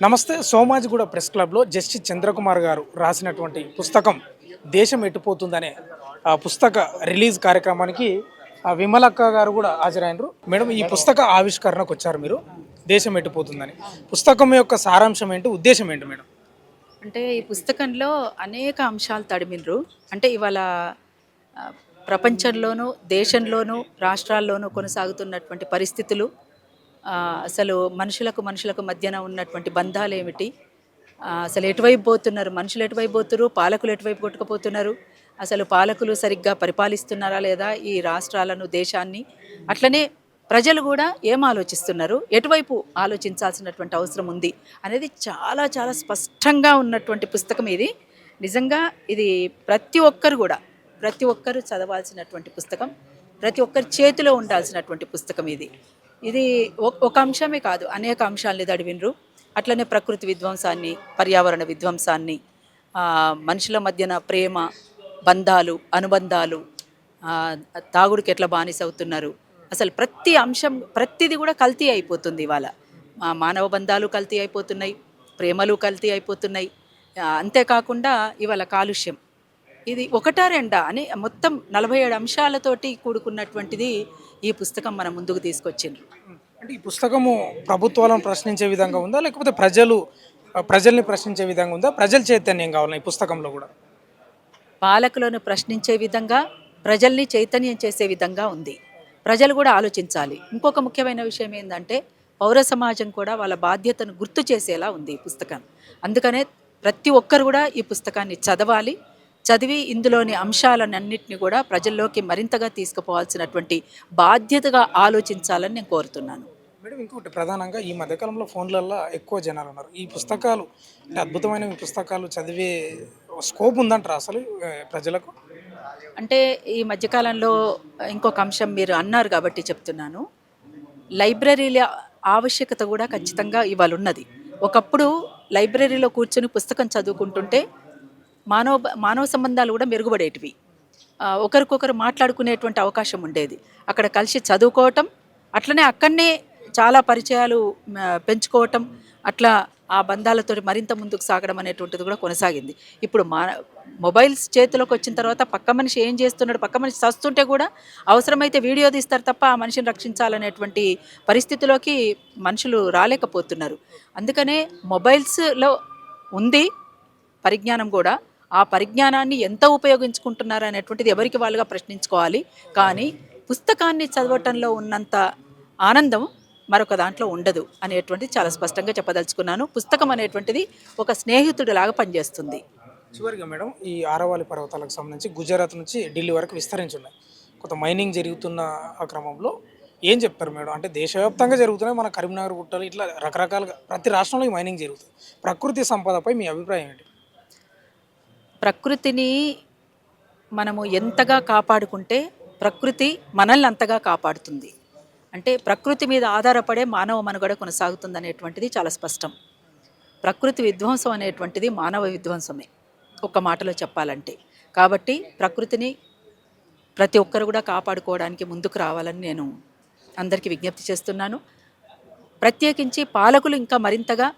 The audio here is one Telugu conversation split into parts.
నమస్తే. సోమాజిగూడ ప్రెస్ క్లబ్లో జస్టిస్ చంద్రకుమార్ గారు రాసినటువంటి పుస్తకం దేశం ఎట్టుపోతుందనే పుస్తక రిలీజ్ కార్యక్రమానికి విమలక్క గారు కూడా హాజరైనరు. మేడం, ఈ పుస్తక ఆవిష్కరణకు వచ్చారు మీరు, దేశం ఎట్టుపోతుందని. పుస్తకం యొక్క సారాంశం ఏంటి, ఉద్దేశం ఏంటి మేడం? అంటే ఈ పుస్తకంలో అనేక అంశాలు తడిమిండ్రు. అంటే ఇవాళ ఆ, ప్రపంచంలోనూ దేశంలోనూ రాష్ట్రాల్లోనూ కొనసాగుతున్నటువంటి పరిస్థితులు, అసలు మనుషులకు మధ్యన ఉన్నటువంటి బంధాలు ఏమిటి, అసలు ఎటువైపు పోతున్నారు మనుషులు, ఎటువైపు పోతున్నారు పాలకులు, ఎటువైపు కొట్టుకుపోతున్నారు, అసలు పాలకులు సరిగ్గా పరిపాలిస్తున్నారా లేదా ఈ రాష్ట్రాలను దేశాన్ని, అట్లనే ప్రజలు కూడా ఏం ఆలోచిస్తున్నారు, ఎటువైపు ఆలోచించాల్సినటువంటి అవసరం ఉంది అనేది చాలా చాలా స్పష్టంగా ఉన్నటువంటి పుస్తకం ఇది. నిజంగా ఇది ప్రతి ఒక్కరు చదవాల్సినటువంటి పుస్తకం, ప్రతి ఒక్కరి చేతిలో ఉండాల్సినటువంటి పుస్తకం ఇది. ఇది ఒక అంశమే కాదు, అనేక అంశాలని దడివినరు. అట్లనే ప్రకృతి విధ్వంసాన్ని, పర్యావరణ విధ్వంసాన్ని, మనుషుల మధ్యన ప్రేమ, బంధాలు, అనుబంధాలు, తాగుడికి ఎట్లా బానిస అవుతున్నారు, అసలు ప్రతి అంశం ప్రతిది కూడా కల్తీ అయిపోతుంది ఇవాళ. మానవ బంధాలు కల్తీ అయిపోతున్నాయి, ప్రేమలు కల్తీ అయిపోతున్నాయి. అంతేకాకుండా ఇవాళ కాలుష్యం, ఇది ఒకటా రెండా అని మొత్తం 47 అంశాలతోటి కూడుకున్నటువంటిది ఈ పుస్తకం మన ముందుకు తీసుకొచ్చిండ్రు. అంటే ఈ పుస్తకము ప్రభుత్వాలను ప్రశ్నించే విధంగా ఉందా, లేకపోతే ప్రజల్ని ప్రశ్నించే విధంగా ఉందా? ప్రజల చైతన్యం కావాలి ఈ పుస్తకంలో కూడా. పాలకులను ప్రశ్నించే విధంగా, ప్రజల్ని చైతన్యం చేసే విధంగా ఉంది. ప్రజలు కూడా ఆలోచించాలి. ఇంకొక ముఖ్యమైన విషయం ఏంటంటే పౌర సమాజం కూడా వాళ్ళ బాధ్యతను గుర్తు చేసేలా ఉంది ఈ పుస్తకం. అందుకనే ప్రతి ఒక్కరు కూడా ఈ పుస్తకాన్ని చదవాలి. చదివి ఇందులోని అంశాలన్నింటినీ కూడా ప్రజల్లోకి మరింతగా తీసుకుపోవాల్సినటువంటి బాధ్యతగా ఆలోచించాలని నేను కోరుతున్నాను. మేడం, ఇంకొకటి ప్రధానంగా ఈ మధ్యకాలంలో ఫోన్లల్లో ఎక్కువ జనాలు ఉన్నారు. ఈ పుస్తకాలు అంటే అద్భుతమైన పుస్తకాలు చదివే స్కోప్ ఉందంటారా అసలు ప్రజలకు? అంటే ఈ మధ్యకాలంలో ఇంకొక అంశం మీరు అన్నారు కాబట్టి చెప్తున్నాను. లైబ్రరీల ఆవశ్యకత కూడా ఖచ్చితంగా ఇవాళ ఉన్నది. ఒకప్పుడు లైబ్రరీలో కూర్చొని పుస్తకం చదువుకుంటుంటే మానవ సంబంధాలు కూడా మెరుగుపడేటివి. ఒకరికొకరు మాట్లాడుకునేటువంటి అవకాశం ఉండేది. అక్కడ కలిసి చదువుకోవటం, అట్లనే అక్కడనే చాలా పరిచయాలు పెంచుకోవటం, అట్లా ఆ బంధాలతో మరింత ముందుకు సాగడం అనేటువంటిది కూడా కొనసాగింది. ఇప్పుడు మొబైల్స్ చేతిలోకి వచ్చిన తర్వాత పక్క మనిషి ఏం చేస్తున్నాడు, పక్క మనిషి చస్తుంటే కూడా అవసరమైతే వీడియో తీస్తారు తప్ప ఆ మనిషిని రక్షించాలనేటువంటి పరిస్థితిలోకి మనుషులు రాలేకపోతున్నారు. అందుకనే మొబైల్స్లో ఉంది పరిజ్ఞానం కూడా, ఆ పరిజ్ఞానాన్ని ఎంత ఉపయోగించుకుంటున్నారు అనేటువంటిది ఎవరికి వాళ్ళుగా ప్రశ్నించుకోవాలి. కానీ పుస్తకాన్ని చదవటంలో ఉన్నంత ఆనందం మరొక దాంట్లో ఉండదు అనేటువంటిది చాలా స్పష్టంగా చెప్పదలుచుకున్నాను. పుస్తకం అనేటువంటిది ఒక స్నేహితుడిలాగా పనిచేస్తుంది. చివరిగా మేడం, ఈ ఆరవాలి పర్వతాలకు సంబంధించి గుజరాత్ నుంచి ఢిల్లీ వరకు విస్తరించున్నాయి. కొంత మైనింగ్ జరుగుతున్న ఆ క్రమంలో ఏం చెప్తారు మేడం? అంటే దేశవ్యాప్తంగా జరుగుతున్నాయి, మన కరీంనగర్ గుట్టలు ఇట్లా రకరకాలుగా ప్రతి రాష్ట్రంలో ఈ మైనింగ్ జరుగుతుంది. ప్రకృతి సంపదపై మీ అభిప్రాయం ఏంటి? ప్రకృతిని మనము ఎంతగా కాపాడుకుంటే ప్రకృతి మనల్ని అంతగా కాపాడుతుంది. అంటే ప్రకృతి మీద ఆధారపడే మానవ మనుగడ కొనసాగుతుంది అనేటువంటిది చాలా స్పష్టం. ప్రకృతి విధ్వంసం అనేటువంటిది మానవ విధ్వంసమే ఒక్క మాటలో చెప్పాలంటే. కాబట్టి ప్రకృతిని ప్రతి ఒక్కరు కూడా కాపాడుకోవడానికి ముందుకు రావాలని నేను అందరికీ విజ్ఞప్తి చేస్తున్నాను. ప్రత్యేకించి పాలకులు ఇంకా మరింతగా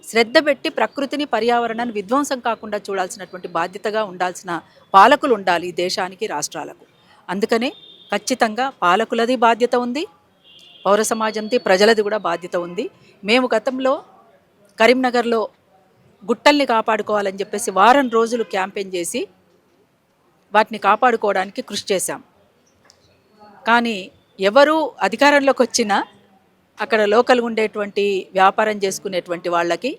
శ్రద్ధ పెట్టి ప్రకృతిని, పర్యావరణాన్ని విధ్వంసం కాకుండా చూడాల్సినటువంటి బాధ్యతగా ఉండాల్సిన పాలకులు ఉండాలి ఈ దేశానికి, రాష్ట్రాలకు. అందుకనే ఖచ్చితంగా పాలకులది బాధ్యత ఉంది, పౌర సమాజంది, ప్రజలది కూడా బాధ్యత ఉంది. మేము గతంలో కరీంనగర్లో గుట్టల్ని కాపాడుకోవాలని చెప్పేసి వారం రోజులు క్యాంపెయిన్ చేసి వాటిని కాపాడుకోవడానికి కృషి చేశాం. కానీ ఎవరు అధికారంలోకి వచ్చినా అక్కడ లోకల్గా ఉండేటువంటి వ్యాపారం చేసుకునేటువంటి వాళ్ళకి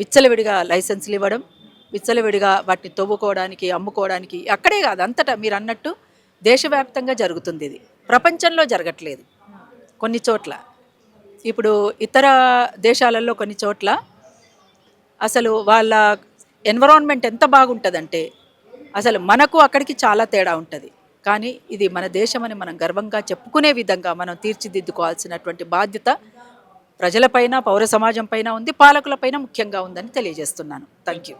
విచ్చలవిడిగా లైసెన్సులు ఇవ్వడం, విచ్చలవిడిగా వాటిని తవ్వుకోవడానికి, అమ్ముకోవడానికి, అక్కడే కాదు అంతటా మీరు అన్నట్టు దేశవ్యాప్తంగా జరుగుతుంది. ఇది ప్రపంచంలో జరగట్లేదు. కొన్ని చోట్ల, ఇప్పుడు ఇతర దేశాలలో కొన్ని చోట్ల అసలు వాళ్ళ ఎన్విరాన్మెంట్ ఎంత బాగుంటుందంటే అసలు మనకు అక్కడికి చాలా తేడా ఉంటుంది. కానీ ఇది మన దేశం అని మనం గర్వంగా చెప్పుకునే విధంగా మనం తీర్చిదిద్దుకోవాల్సినటువంటి బాధ్యత ప్రజలపైన, పౌర సమాజం పైన ఉంది, పాలకులపైన ముఖ్యంగా ఉందని తెలియజేస్తున్నాను. Thank you.